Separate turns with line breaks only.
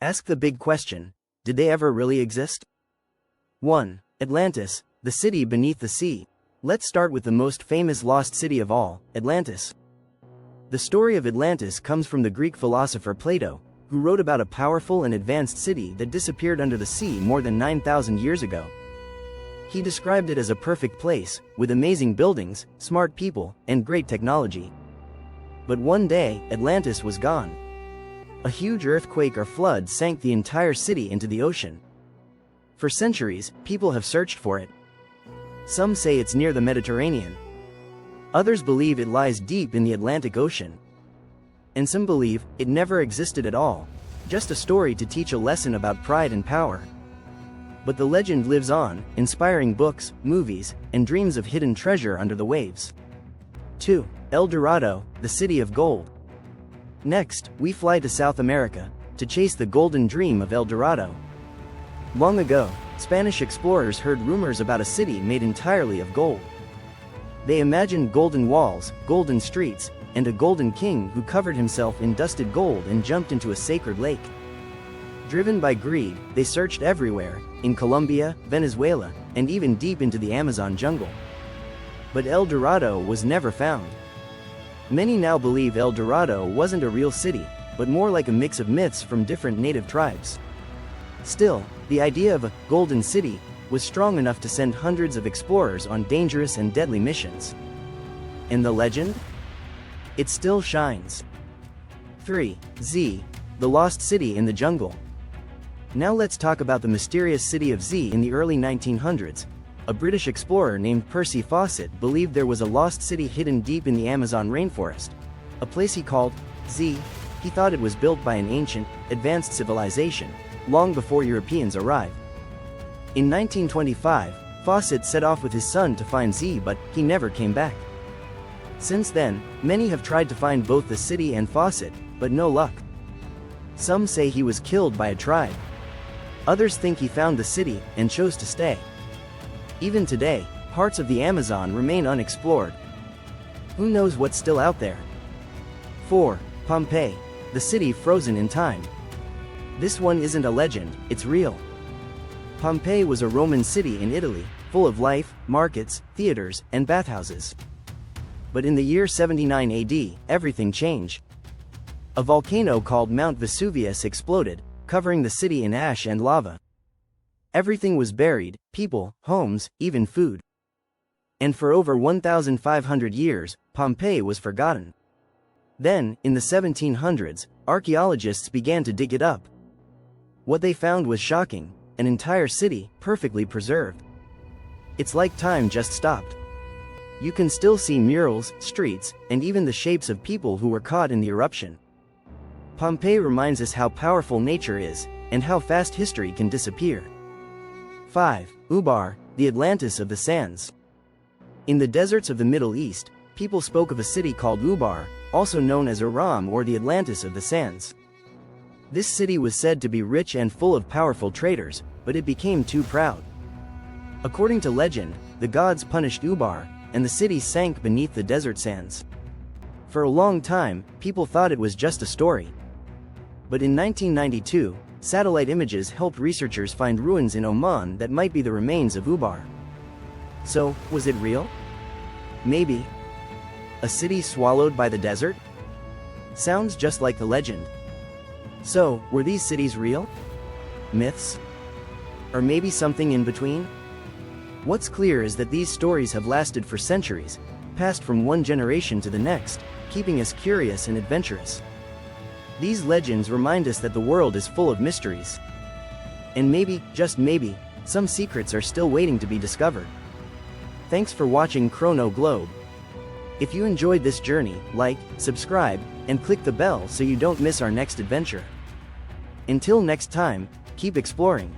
Ask the big question, did they ever really exist? 1. Atlantis, the city beneath the sea. Let's start with the most famous lost city of all, Atlantis. The story of Atlantis comes from the Greek philosopher Plato, who wrote about a powerful and advanced city that disappeared under the sea more than 9,000 years ago. He described it as a perfect place, with amazing buildings, smart people, and great technology. But one day, Atlantis was gone. A huge earthquake or flood sank the entire city into the ocean. For centuries, people have searched for it. Some say it's near the Mediterranean. Others believe it lies deep in the Atlantic Ocean. And some believe it never existed at all, just a story to teach a lesson about pride and power. But the legend lives on, inspiring books, movies, and dreams of hidden treasure under the waves. 2. El Dorado, the city of gold. Next, we fly to South America, to chase the golden dream of El Dorado. Long ago, Spanish explorers heard rumors about a city made entirely of gold. They imagined golden walls, golden streets, and a golden king who covered himself in dusted gold and jumped into a sacred lake. Driven by greed, they searched everywhere, in Colombia, Venezuela, and even deep into the Amazon jungle. But El Dorado was never found. Many now believe El Dorado wasn't a real city, but more like a mix of myths from different native tribes. Still, the idea of a golden city was strong enough to send hundreds of explorers on dangerous and deadly missions. And the legend? It still shines. 3. Z, the lost city in the jungle. Now let's talk about the mysterious city of Z in the early 1900s. A British explorer named Percy Fawcett believed there was a lost city hidden deep in the Amazon rainforest, a place he called Z. He thought it was built by an ancient, advanced civilization, long before Europeans arrived. In 1925, Fawcett set off with his son to find Z, but he never came back. Since then, many have tried to find both the city and Fawcett, but no luck. Some say he was killed by a tribe. Others think he found the city and chose to stay. Even today, parts of the Amazon remain unexplored. Who knows what's still out there? 4. Pompeii, the city frozen in time. This one isn't a legend, it's real. Pompeii was a Roman city in Italy, full of life, markets, theaters, and bathhouses. But in the year 79 AD, everything changed. A volcano called Mount Vesuvius exploded, covering the city in ash and lava. Everything was buried, people, homes, even food. And for over 1,500 years, Pompeii was forgotten. Then, in the 1700s, archaeologists began to dig it up. What they found was shocking: an entire city, perfectly preserved. It's like time just stopped. You can still see murals, streets, and even the shapes of people who were caught in the eruption. Pompeii reminds us how powerful nature is, and how fast history can disappear. 5. Ubar, the Atlantis of the sands. In the deserts of the Middle East, people spoke of a city called Ubar, also known as Aram or the Atlantis of the sands. This city was said to be rich and full of powerful traders, but it became too proud. According to legend, the gods punished Ubar, and the city sank beneath the desert sands. For a long time, people thought it was just a story. But in 1992, satellite images helped researchers find ruins in Oman that might be the remains of Ubar. So, was it real? Maybe. A city swallowed by the desert? Sounds just like the legend. So, were these cities real? Myths? Or maybe something in between? What's clear is that these stories have lasted for centuries, passed from one generation to the next, keeping us curious and adventurous. These legends remind us that the world is full of mysteries. And maybe, just maybe, some secrets are still waiting to be discovered. Thanks for watching Chrono Globe. If you enjoyed this journey, like, subscribe, and click the bell so you don't miss our next adventure. Until next time, keep exploring.